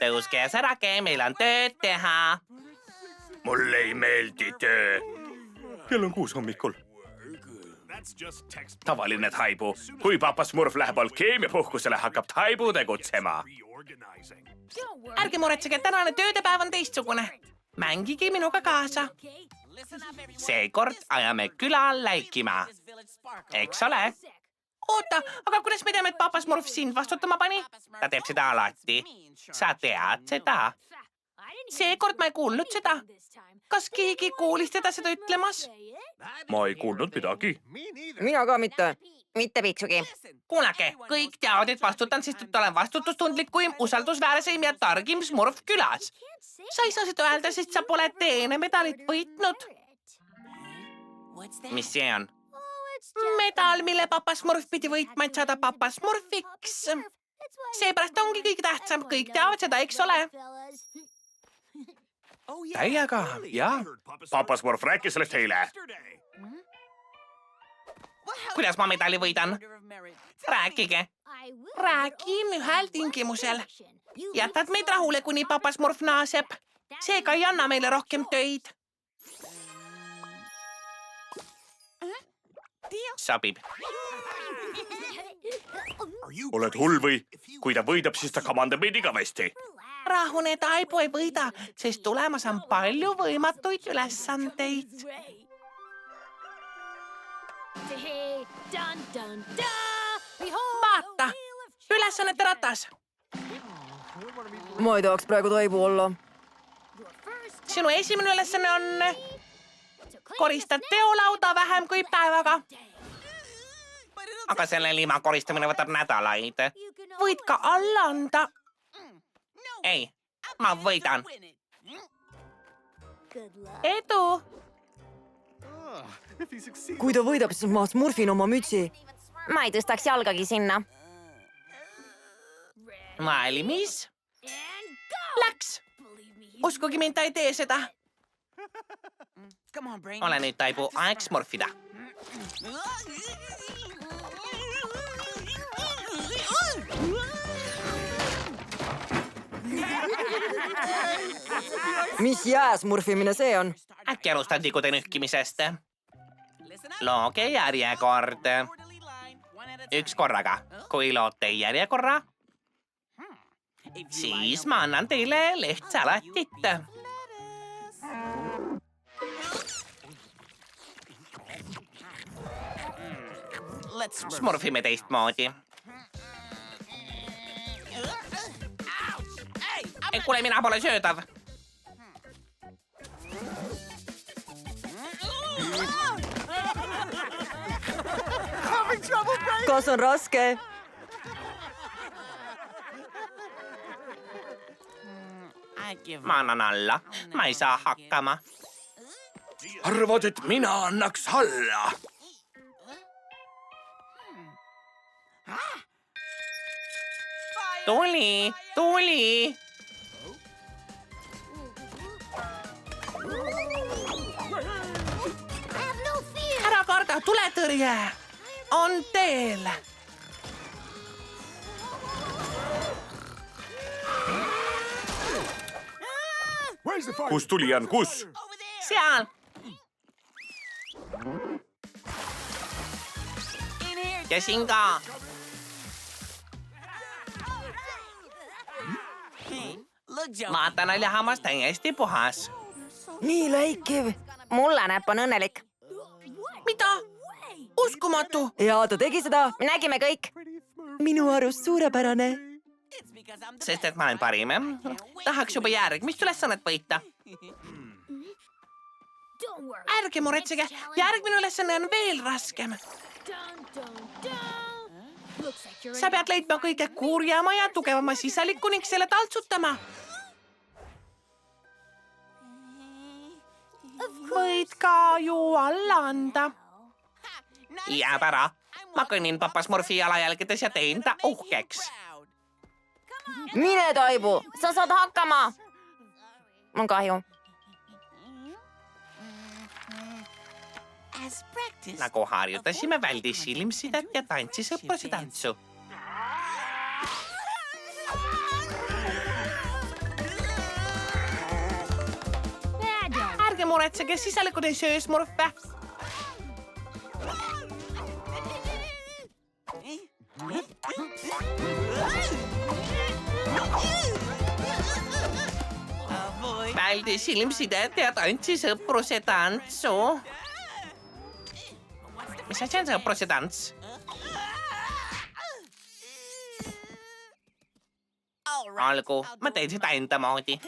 tõuske ja särage, meil on tööd teha. Mulle ei meeldi töö. Kell on 6 hommikul. Tavaline Taibu. Kui papa Smurf läheb alkeemiapuhkusele, hakkab Taibu tegutsema. Ärge muretsege, tänane töödepäev on teistsugune. Mängige minuga kaasa. Seekord ajame küla läikima. Eks ole? Oota, aga kuidas me teame, et papa Smurf sind vastutama pani? Ta teeb seda alati. Sa tead seda. Seekord ma ei kuulnud seda. Kas keegi kuulis teda seda ütlemas? Ma ei kuulnud midagi. Mina ka mitte. Mitte piiksugi. Kuulake, kõik teavad, et vastutan, sest et olen vastutustundlikuim, usaldusväärseim ja targim Smurf külas. Sa ei saa seda öelda, sest sa pole teenemedalit võitnud. Mis see on? Medal, mille papa Smurf pidi võitma, et saada papa Smurfiks. Seepärast ongi kõige tähtsam, kõik teavad seda, eks ole? Täiega, jah. Papa Smurf rääkis sellest eile. Kuidas ma medali võidan? Rääkige. Räägin ühel tingimusel. Jätad meid rahule, kuni papa Smurf naaseb. Seega ei anna meile rohkem töid. Sobib. Oled hull või? Kui ta võidab, siis ta kamandab meid igavesti. Rahune Taibu ei võida, sest tulemas on palju võimatuid ülesandeid. Vaata, ülesannete ratas. Ma ei tahaks praegu Taibu olla. Sinu esimene ülesanne on koristad teolauda vähem kui päevaga. Aga selle lima koristamine võtab nädalaid. Võid ka alla anda. Ei, ma võidan. Edu! Kui ta võidab, siis ma smurfin oma mütsi. Ma ei tõstaks jalgagi sinna. Valmis? Läks! Uskugi mind, ta ei tee seda. Ole nüüd, Taibu, aeg smurfida. Mis jääsmurfimine see on? Äkki alustad tigude nühkimisest? Looge järjekord. Üks korraga. Kui loote järjekorra, siis ma annan teile lehtsalatit. Smurfime teistmoodi. Kuule, mina pole söödav. Kas on raske? Ma annan alla. Ma ei saa hakkama. Arvad, et mina annaks alla? Tuli, tuli. Ära karda, tuletõrje on teel. Kus tuli on, kus? Seal. Ja siin ka. Vaata, naljahammas täiesti puhas. Nii läikiv. Mulle näpp on õnnelik. Mida? Uskumatu. Ja ta tegi seda. Nägime kõik. Minu arust suurepärane. Sest et ma olen parim. Tahaks juba järgmist ülesannet võita. Ärge muretsege, järgmine ülesanne on veel raskem. Sa pead leidma kõige kurjama ja tugevama sisaliku ning selle taltsutama. Võid ka ju alla anda. Jääb ära. Ma kõnnin papa Smurfi jalajälgedes ja teen ta uhkeks. Mine, Taibu. Sa saad hakkama. On kahju. Nagu harjutasime, väldis silmsidet ja tantsi sõpruse tantsu. muretsege, sisalikud ei söö smurfe. Väldi silmsidet ja tantsi sõpruse tantsu. Mis asi on sõpruse tants? Olgu, ma teen seda enda moodi.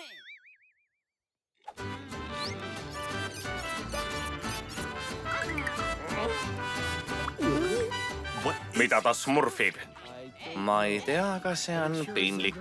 Mida ta smurfib? Ma ei tea, kas see on piinlik.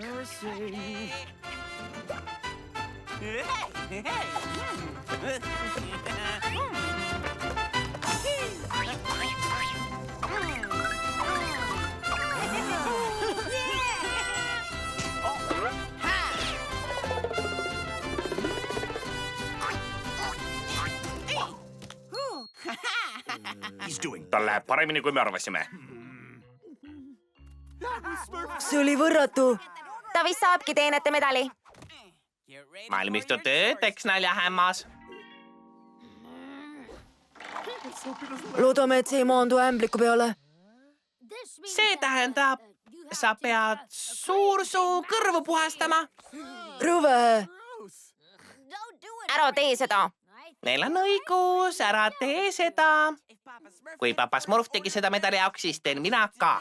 Tal läheb paremini, kui me arvasime. see oli võrratu. ta vist saabki teenete medali. Valmistu töödeks, naljahämmas. loodame, et see ei maandu ämbliku peale. See tähendab, sa pead suursuu kõrvu puhastama. rõve. ära tee seda. Neil on õigus, ära tee seda. Kui papa Smurf tegi seda medali jaoks, siis teen mina ka.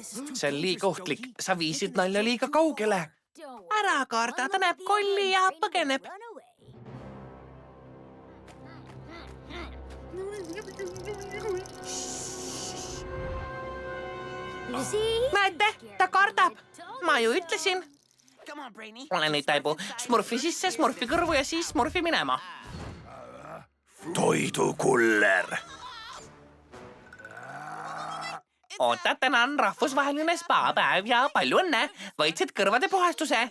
See on liiga ohtlik, sa viisid nalja liiga kaugele. Ära karda, ta näeb kolli ja põgeneb. Näete, ta kardab. Ma ju ütlesin. Ole nüüd taibu, Smurfi sisse, Smurfi kõrvu ja siis Smurfi minema. Toidukuller. Oota, täna on rahvusvaheline spa-päev ja palju õnne. Võitsid kõrvade puhastuse.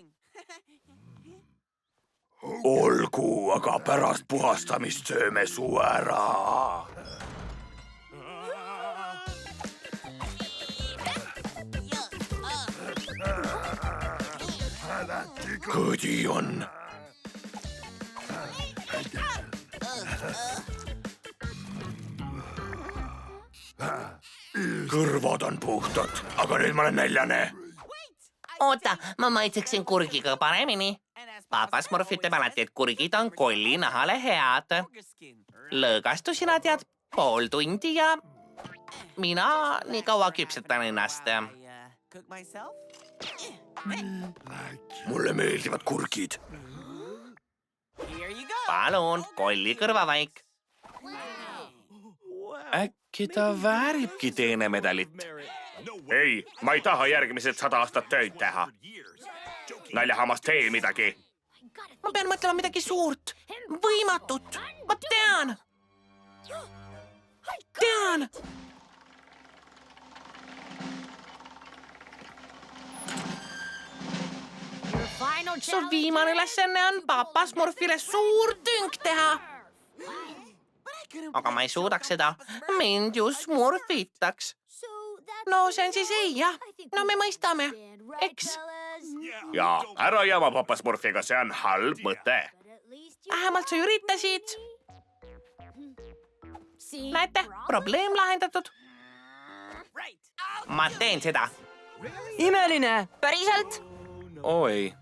Olgu, aga pärast puhastamist sööme suu ära. Kõdi on. Kõrvad on puhtad, aga nüüd ma olen näljane. Oota, ma maitseksin kurgiga paremini. Papa Smurf ütleb alati, et kurgid on kolli nahale head. Lõõgastusina tead pool tundi ja mina nii kaua küpsetan ennast. Mulle meeldivad kurgid. Palun, kolli kõrvavaik. Äkki ta vääribki teenemedalit? Ei, ma ei taha järgmised 100 aastat tööd teha. Naljahammas, tee midagi. Ma pean mõtlema midagi suurt, võimatut. Ma tean. Tean. Su viimane ülesanne on papa Smurfile suur tünk teha. Aga ma ei suudaks seda. Mind ju smurfitaks. No see on siis ei, jah. No me mõistame. Eks? Ja ära jama papa Smurfiga, see on halb mõte. Vähemalt sa üritasid. Näete, probleem lahendatud. Ma teen seda. imeline. päriselt? Oi.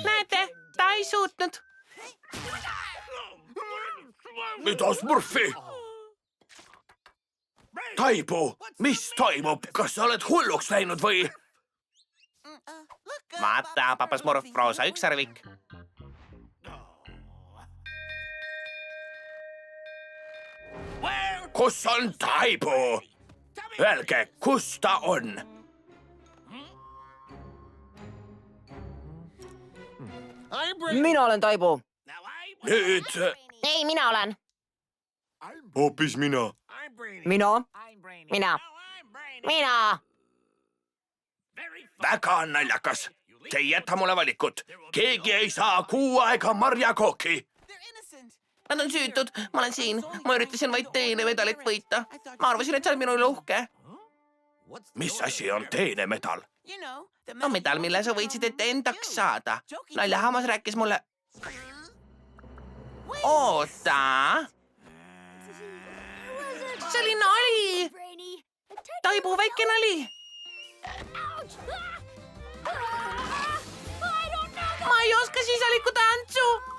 Näete, ta ei suutnud. Mida Smurfi? Taibu, mis toimub? Kas sa oled hulluks läinud või? Vaata, papa Smurf, roosa ükssarvik. Kus on Taibu? Öelge, kus ta on? mina olen Taibu. nüüd ei, mina olen. hoopis mina. mina. mina. mina. väga naljakas. Te ei jäta mulle valikut. Keegi ei saa kuu aega marjakooki. Nad on süütud, ma olen siin. Ma üritasin vaid teenemedalit võita. Ma arvasin, et see on minu üle uhke. Mis asi on teenemedal? No medal, mille sa võitsid ette endaks saada. Naljahammas rääkis mulle... Oota! See oli nali! Taibu väike nali! Ma ei oska sisaliku tantsu!